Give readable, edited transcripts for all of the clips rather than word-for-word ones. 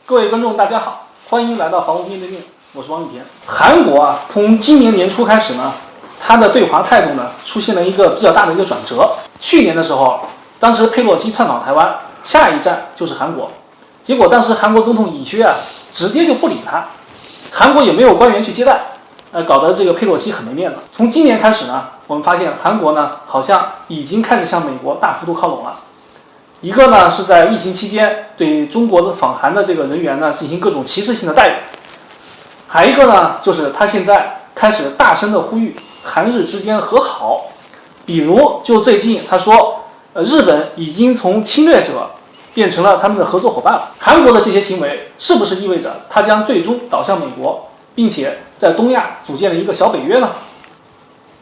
各位观众，大家好，欢迎来到房屋面对面，我是王宇田。韩国啊，从今年年初开始呢，它的对华态度呢出现了一个比较大的一个转折。去年的时候，当时佩洛西窜访台湾，下一站就是韩国，结果当时韩国总统尹锡悦啊，直接就不理他，韩国也没有官员去接待，搞得这个佩洛西很没面子。从今年开始呢，我们发现韩国呢好像已经开始向美国大幅度靠拢了。一个呢是在疫情期间对中国的访韩的这个人员呢进行各种歧视性的待遇，还一个呢就是他现在开始大声的呼吁韩日之间和好，比如就最近他说，日本已经从侵略者变成了他们的合作伙伴了。韩国的这些行为是不是意味着他将最终倒向美国，并且在东亚组建了一个小北约呢？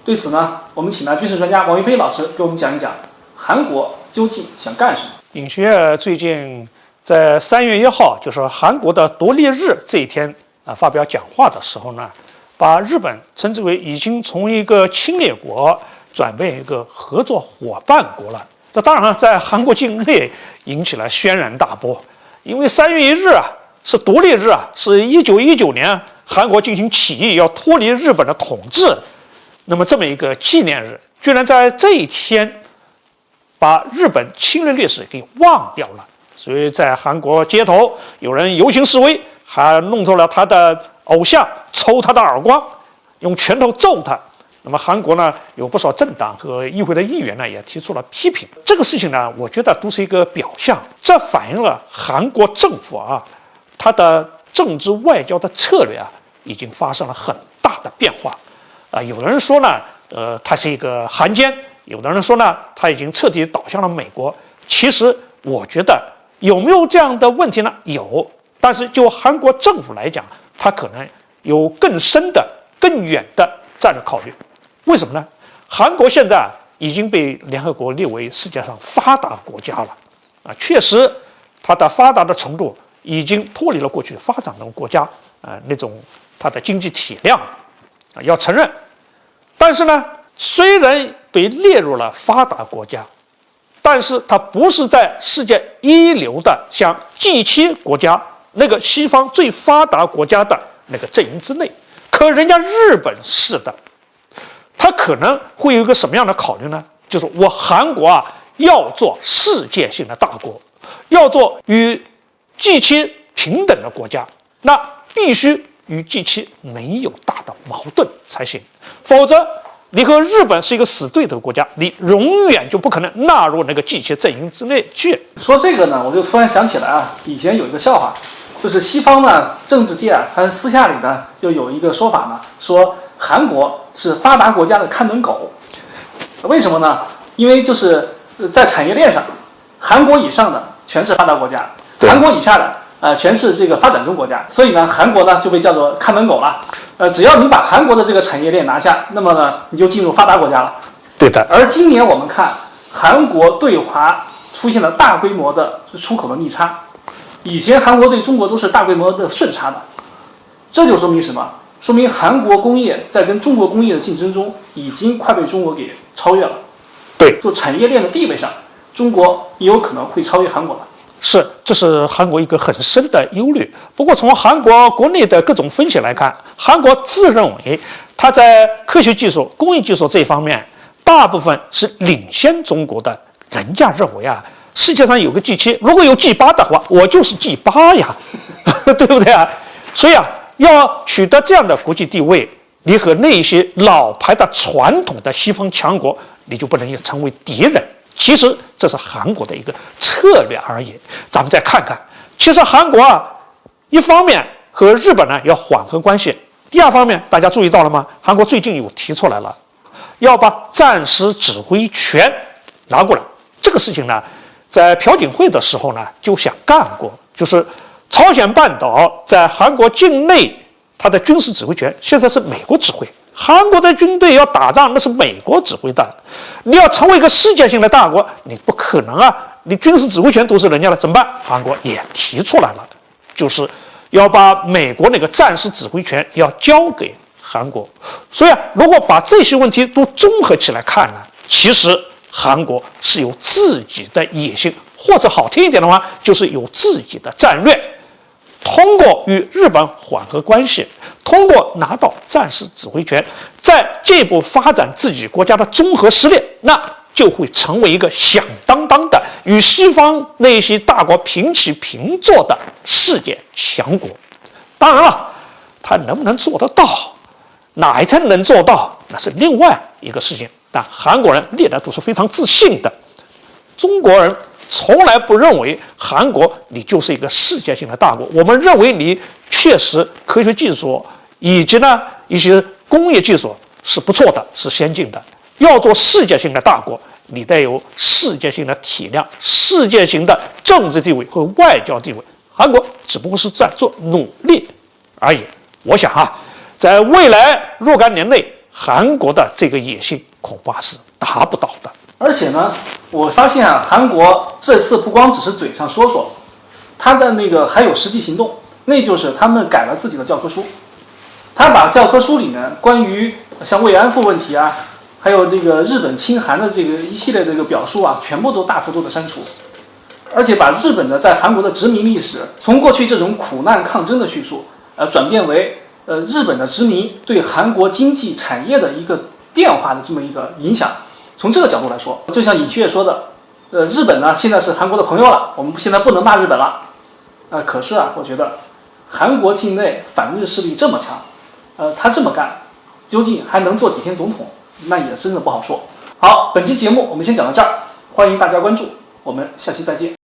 对此呢，我们请来军事专家王云飞老师给我们讲一讲韩国究竟想干什么。尹锡悦最近在3月1号，就是韩国的独立日这一天发表讲话的时候呢，把日本称之为已经从一个侵略国转变一个合作伙伴国了。这当然在韩国境内引起了轩然大波，因为3月1日啊是独立日啊，是1919年韩国进行起义要脱离日本的统治，那么这么一个纪念日，居然在这一天把日本侵略历史给忘掉了。所以在韩国街头有人游行示威，还弄错了他的偶像，抽他的耳光，用拳头揍他。那么韩国呢，有不少政党和议会的议员呢也提出了批评。这个事情呢，我觉得都是一个表象，这反映了韩国政府啊，它的政治外交的策略啊已经发生了很大的变化。有的人说呢，它是一个韩奸，有的人说呢，他已经彻底倒向了美国。其实我觉得有没有这样的问题呢？有，但是就韩国政府来讲，它可能有更深的、更远的战略考虑。为什么呢？韩国现在已经被联合国列为世界上发达国家了，确实，它的发达的程度已经脱离了过去发展中国家那种它的经济体量要承认。但是呢，虽然被列入了发达国家，但是它不是在世界一流的像 G7 国家那个西方最发达国家的那个阵营之内。可人家日本是的，他可能会有一个什么样的考虑呢？就是我韩国啊要做世界性的大国，要做与 G7 平等的国家，那必须与 G7 没有大的矛盾才行，否则你和日本是一个死对头国家，你永远就不可能纳入那个 G7 阵营之内去。说这个呢，我就突然想起来啊，以前有一个笑话，就是西方呢政治界啊，它私下里呢就有一个说法呢，说韩国是发达国家的看门狗。为什么呢？因为就是在产业链上，韩国以上的全是发达国家，韩国以下的全是这个发展中国家，所以呢，韩国呢就被叫做看门狗了。只要你把韩国的这个产业链拿下，那么呢，你就进入发达国家了。对的。而今年我们看，韩国对华出现了大规模的出口的逆差，以前韩国对中国都是大规模的顺差的，这就说明什么？说明韩国工业在跟中国工业的竞争中，已经快被中国给超越了。对，就产业链的地位上，中国也有可能会超越韩国了。是，这是韩国一个很深的忧虑。不过从韩国国内的各种分析来看，韩国自认为它在科学技术、工艺技术这一方面，大部分是领先中国的。人家认为啊，世界上有个 G7，如果有 G8 的话，我就是 G8 呀，对不对啊？所以啊，要取得这样的国际地位，你和那些老牌的传统的西方强国，你就不能成为敌人。其实这是韩国的一个策略而已。咱们再看看，其实韩国啊，一方面和日本呢要缓和关系，第二方面大家注意到了吗？韩国最近有提出来了，要把战时指挥权拿过来。这个事情呢，在朴槿惠的时候呢就想干过，就是朝鲜半岛在韩国境内，它的军事指挥权现在是美国指挥。韩国的军队要打仗，那是美国指挥的。你要成为一个世界性的大国，你不可能啊！你军事指挥权都是人家的，怎么办？韩国也提出来了，就是要把美国那个战时指挥权要交给韩国。所以啊，如果把这些问题都综合起来看呢，其实韩国是有自己的野心，或者好听一点的话，就是有自己的战略。通过与日本缓和关系，通过拿到战时指挥权，再进一步发展自己国家的综合实力，那就会成为一个响当当的与西方那些大国平起平坐的世界强国。当然了，他能不能做得到，哪一天能做到，那是另外一个事情。但韩国人历来都是非常自信的，中国人从来不认为韩国你就是一个世界性的大国，我们认为你确实科学技术以及呢一些工业技术是不错的，是先进的。要做世界性的大国，你得有世界性的体量、世界性的政治地位和外交地位。韩国只不过是在做努力而已。我想在未来若干年内，韩国的这个野心恐怕是达不到的。而且呢，我发现韩国这次不光只是嘴上说说，他的那个还有实际行动，那就是他们改了自己的教科书。他把教科书里面关于像慰安妇问题还有这个日本侵韩的这个一系列的这个表述全部都大幅度的删除，而且把日本的在韩国的殖民历史，从过去这种苦难抗争的叙述，转变为日本的殖民对韩国经济产业的一个变化的这么一个影响。从这个角度来说，就像尹锡悦说的，日本呢现在是韩国的朋友了，我们现在不能骂日本了。可是我觉得韩国境内反日势力这么强，他这么干，究竟还能做几天总统？那也真的不好说。好，本期节目我们先讲到这儿，欢迎大家关注，我们下期再见。